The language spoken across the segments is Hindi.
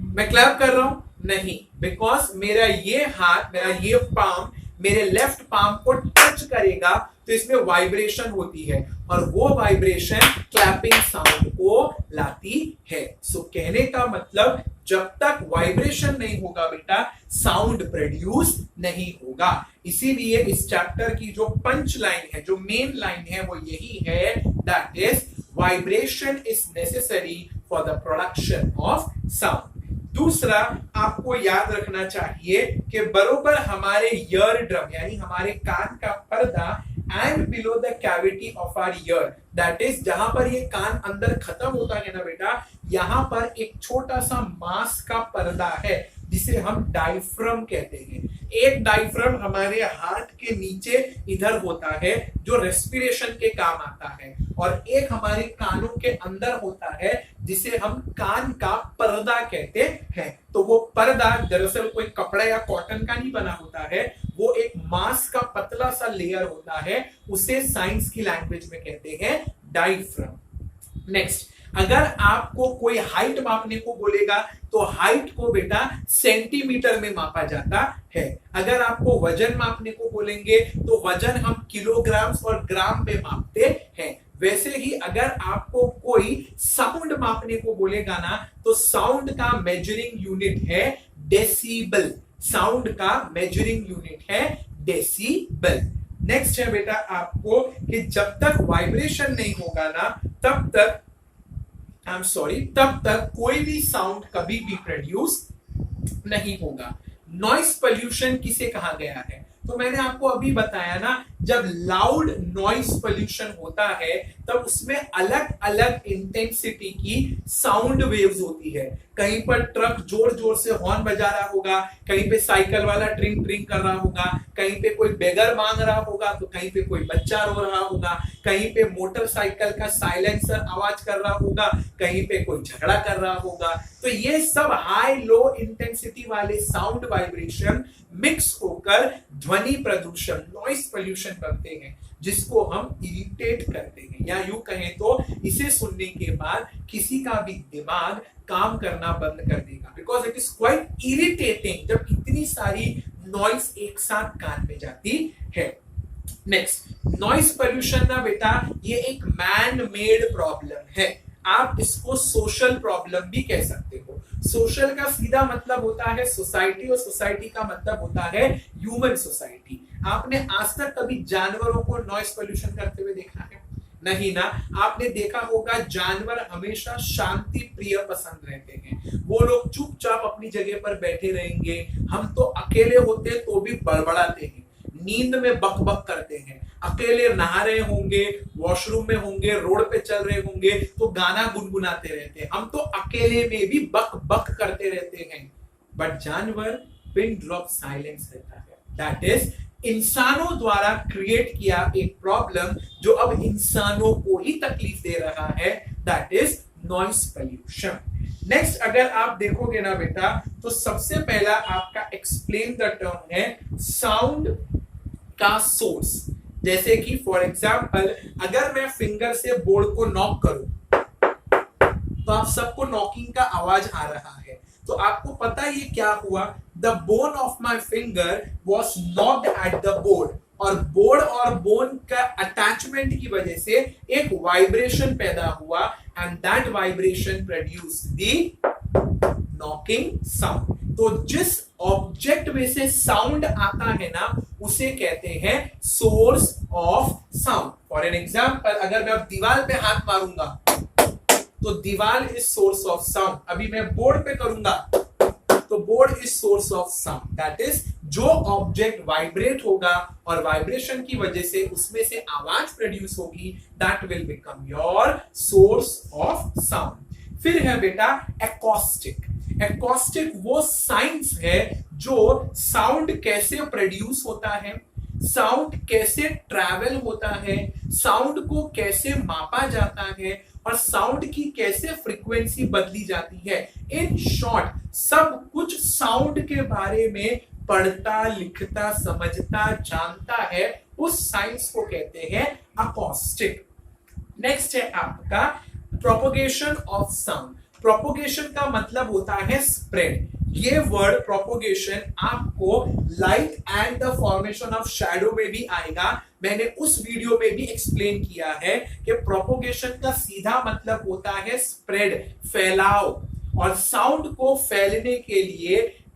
मैं क्लैप कर रहा हूं? नहीं, बिकॉज मेरा ये हाथ, मेरा ये पाम मेरे लेफ्ट पाम को टच करेगा तो इसमें वाइब्रेशन होती है और वो वाइब्रेशन क्लैपिंग साउंड को लाती है। सो कहने का मतलब जब तक वाइब्रेशन नहीं होगा बेटा साउंड प्रोड्यूस नहीं होगा। इसीलिए इस चैप्टर की जो पंच लाइन है, जो मेन लाइन है वो यही है, that is vibration is necessary for the production of sound. दूसरा आपको याद रखना चाहिए कि बरोबर हमारे ईयर ड्रम यानी हमारे कान का पर्दा and below the cavity of our ear, that is जहां पर ये कान अंदर खत्म होता है ना बेटा, यहां पर एक छोटा सा मांस का पर्दा है जिसे हम डायफ्राम कहते हैं। एक डायफ्राम हमारे हार्ट के नीचे इधर होता है जो रेस्पिरेशन के काम आता है, और एक हमारे कानों के अंदर होता है जिसे हम कान का पर्दा कहते हैं। तो वो पर्दा दरअसल कोई कपड़ा या कॉटन का नहीं बना होता है, वो एक मांस का पतला सा लेयर होता है, उसे साइंस की लैंग्वेज में कहते हैं डायफ्राम। नेक्स्ट, अगर आपको कोई हाइट मापने को बोलेगा तो हाइट को बेटा सेंटीमीटर में मापा जाता है। अगर आपको वजन मापने को बोलेंगे तो वजन हम किलोग्राम्स और ग्राम में मापते हैं। वैसे ही अगर आपको कोई साउंड मापने को बोलेगा ना तो साउंड का मेजरिंग यूनिट है डेसिबल। साउंड का मेजरिंग यूनिट है डेसिबल। नेक्स्ट है बेटा आपको कि जब तक वाइब्रेशन नहीं होगा ना तब तक तब तक कोई भी साउंड कभी भी प्रोड्यूस नहीं होगा। नॉइस पोल्यूशन किसे कहा गया है? तो मैंने आपको अभी बताया ना, जब लाउड नॉइस पोल्यूशन होता है तब उसमें अलग अलग इंटेंसिटी की साउंड वेव्स होती है। कहीं पर ट्रक जोर जोर से हॉर्न बजा रहा होगा, कहीं पे साइकिल वाला ड्रिंक ड्रिंक कर रहा होगा, कहीं पे कोई बेगर मांग रहा होगा, तो कहीं पे कोई बच्चा रो रहा होगा, कहीं पे मोटरसाइकिल का साइलेंसर आवाज कर रहा होगा, कहीं पे कोई झगड़ा कर रहा होगा। तो ये सब हाई लो इंटेंसिटी वाले साउंड वाइब्रेशन मिक्स होकर ध्वनि प्रदूषण नॉइस पोल्यूशन करते हैं, जिसको हम इरिटेट करते हैं, या यूं कहें तो इसे सुनने के बाद किसी का भी दिमाग काम करना बंद कर देगा, because it is quite irritating जब इतनी सारी नॉइस एक साथ कान में जाती है। नेक्स्ट, नॉइस पोल्यूशन ना बेटा ये एक मैन मेड प्रॉब्लम है। आप इसको सोशल प्रॉब्लम भी कह सकते हो। सोशल का सीधा मतलब होता है सोसाइटी और सोसाइटी का मतलब होता है ह्यूमन सोसाइटी। आपने आज तक कभी जानवरों को नॉइस पोल्यूशन करते हुए देखा है? नहीं ना। आपने देखा होगा जानवर हमेशा शांति प्रिय पसंद रहते हैं, वो लोग चुपचाप अपनी जगह पर बैठे रहेंगे। हम तो अकेले होते तो भी बड़बड़ाते हैं, नींद में बक बक करते हैं, अकेले नहा रहे होंगे, वॉशरूम में होंगे, रोड पे चल रहे होंगे तो गाना गुनगुनाते रहते हैं। हम तो अकेले में भी बक बक करते रहते हैं, बट जानवर पिन ड्रॉप साइलेंस रहता है। दैट इज इंसानों द्वारा क्रिएट किया एक प्रॉब्लम जो अब इंसानों को ही तकलीफ दे रहा है, that is noise pollution. Next अगर आप देखोगे ना बेटा तो सबसे पहला आपका एक्सप्लेन द टर्म है साउंड का सोर्स। जैसे कि फॉर एग्जाम्पल अगर मैं फिंगर से बोर्ड को नॉक करूं तो आप सबको नॉकिंग का आवाज आ रहा है, तो आपको पता है ये क्या हुआ? The bone of my finger was knocked at the board, और बोर्ड और बोन का अटैचमेंट की वजह से एक वाइब्रेशन पैदा हुआ and that vibration produce the knocking sound. तो जिस ऑब्जेक्ट में से साउंड आता है ना उसे कहते हैं source of sound. For an example अगर मैं अब दीवार पे हाथ मारूंगा तो दीवार इज सोर्स ऑफ साउंड। अभी मैं बोर्ड पे करूंगा तो board is source of sound. That is जो ऑब्जेक्ट वाइब्रेट होगा और वाइब्रेशन की वजह से उसमें से आवाज प्रोड्यूस होगी, that will become your source of sound. फिर है बेटा एकॉस्टिक। एकॉस्टिक वो साइंस है जो साउंड कैसे प्रोड्यूस होता है, साउंड कैसे ट्रैवल होता है, साउंड को कैसे मापा जाता है और साउंड की कैसे फ्रीक्वेंसी बदली जाती है। इन शॉर्ट सब कुछ साउंड के बारे में पढ़ता लिखता समझता जानता है, उस साइंस को कहते हैं अकॉस्टिक। नेक्स्ट है आपका प्रोपोगेशन ऑफ साउंड। प्रोपोगेशन का मतलब होता है स्प्रेड। ये वर्ड प्रोपोगेशन आपको light and the formation of shadow में भी आएगा। मैंने उस वीडियो में भी एक्सप्लेन किया है कि प्रोपोगेशन का सीधा मतलब होता है स्प्रेड, फैलाव, और साउंड को फैलने के लिए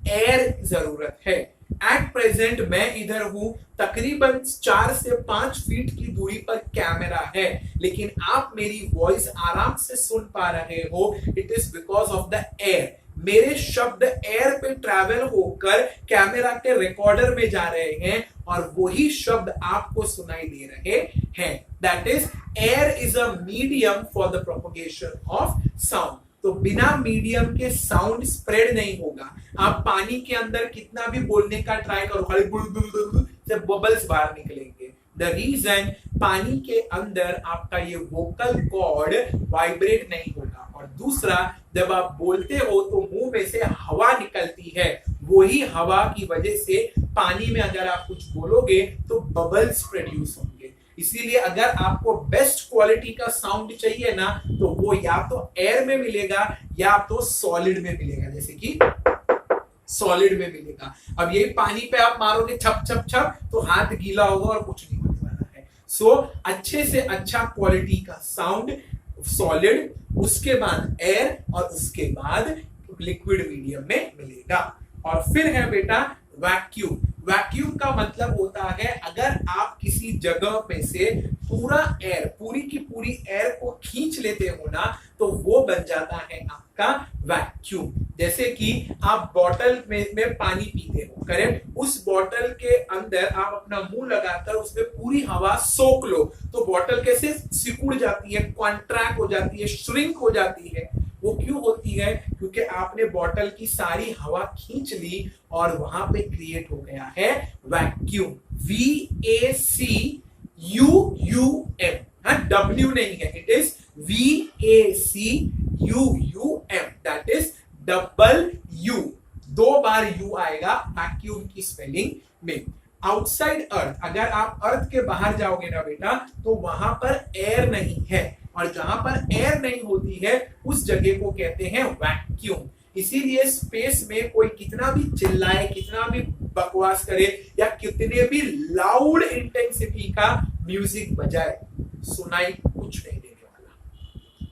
एयर जरूरत है। एट प्रेजेंट मैं इधर हूं, तकरीबन 4 से 5 फीट की दूरी पर कैमरा है, लेकिन आप मेरी वॉइस आराम से सुन पा रहे हो। It is because of the air. मेरे शब्द एयर पे ट्रैवल होकर कैमरा के रिकॉर्डर में जा रहे हैं और वही शब्द आपको सुनाई दे रहे हैं। That is air is a medium for the propagation of sound. तो बिना मीडियम के साउंड स्प्रेड नहीं होगा। आप पानी के अंदर कितना भी बोलने का ट्राई करो, खाली बुल बुल बुल बुल से बबल्स बाहर निकलेंगे। द रीजन, पानी के अंदर आपका ये वोकल कॉर्ड वाइब्रेट नहीं होगा। और दूसरा, जब आप बोलते हो तो मुंह में से हवा निकलती है, वही हवा की वजह से पानी में अगर आप कुछ बोलोगे तो बबल्स प्रोड्यूस होंगे। इसीलिए अगर आपको बेस्ट क्वालिटी का साउंड चाहिए ना, तो वो या तो एयर में मिलेगा या तो सॉलिड में मिलेगा, जैसे कि सॉलिड में मिलेगा। अब यही पानी पे आप मारोगे छप छप छप तो हाथ गीला होगा और कुछ नहीं होने वाला है। सो अच्छे से अच्छा क्वालिटी का साउंड सॉलिड, उसके बाद एयर, और उसके बाद लिक्विड मीडियम में मिलेगा। और फिर है बेटा वैक्यूम। वैक्यूम का मतलब होता है अगर आप किसी जगह में से पूरा एयर, पूरी की पूरी एयर को खींच लेते हो ना, तो वो बन जाता है आपका वैक्यूम। जैसे कि आप बॉटल में पानी पीते हो, करेक्ट? उस बॉटल के अंदर आप अपना मुंह लगाकर उसमें पूरी हवा सोख लो, तो बॉटल कैसे सिकुड़ जाती है, कॉन्ट्रैक्ट हो जाती है, श्रिंक हो जाती है। वो क्यों होती है? क्योंकि आपने बॉटल की सारी हवा खींच ली और वहां पे क्रिएट हो गया है वैक्यूम। VACUUM, W नहीं है, it is VACUUM, that is double U, 2 bar U आएगा वैक्यूम की स्पेलिंग में। आउटसाइड अर्थ, अगर आप अर्थ के बाहर जाओगे ना बेटा, तो वहां पर एयर नहीं है, और जहां पर एयर नहीं होती है उस जगह को कहते हैं वैक्यूम। इसीलिए स्पेस में कोई कितना भी चिल्लाए, कितना भी बकवास करे, या कितने भी लाउड इंटेंसिटी का म्यूजिक बजाए, सुनाई कुछ नहीं देने वाला।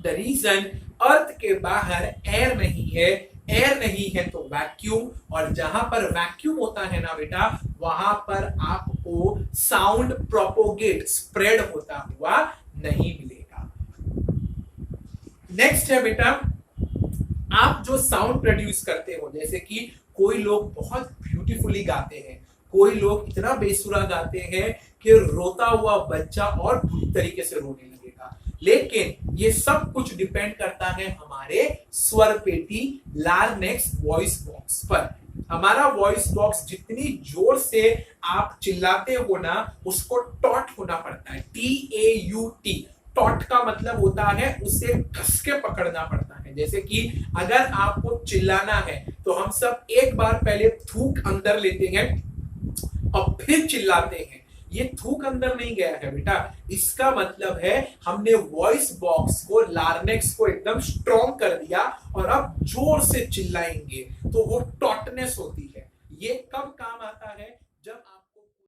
द रीजन, अर्थ के बाहर एयर नहीं है, एयर नहीं है तो वैक्यूम, और जहां पर वैक्यूम होता है ना बेटा, वहां पर आपको साउंड प्रोपोगेट, स्प्रेड होता हुआ नहीं मिलेगा। नेक्स्ट है बेटा, आप जो साउंड प्रोड्यूस करते हो, जैसे कि कोई लोग बहुत ब्यूटीफुली गाते हैं, कोई लोग इतना बेसुरा गाते हैं कि रोता हुआ बच्चा और बुरी तरीके से रोने लगेगा। लेकिन ये सब कुछ डिपेंड करता है हमारे स्वर पेटी, लार्नेक्स वॉइस बॉक्स पर। हमारा वॉइस बॉक्स जितनी जोर से आप चिल्लाते हो ना, उसको टॉट होना पड़ता है, TAUT। टॉट का मतलब होता है उसे कस के पकड़ना पड़ता है। जैसे कि अगर आपको चिल्लाना है तो हम सब एक बार पहले थूक अंदर लेते हैं और फिर चिल्लाते हैं। ये थूक अंदर नहीं गया है बेटा, इसका मतलब है हमने वॉइस बॉक्स को, लार्नेक्स को एकदम स्ट्रॉन्ग कर दिया और अब जोर से चिल्लाएंगे तो वो टॉटनेस होती है। ये कब काम आता है?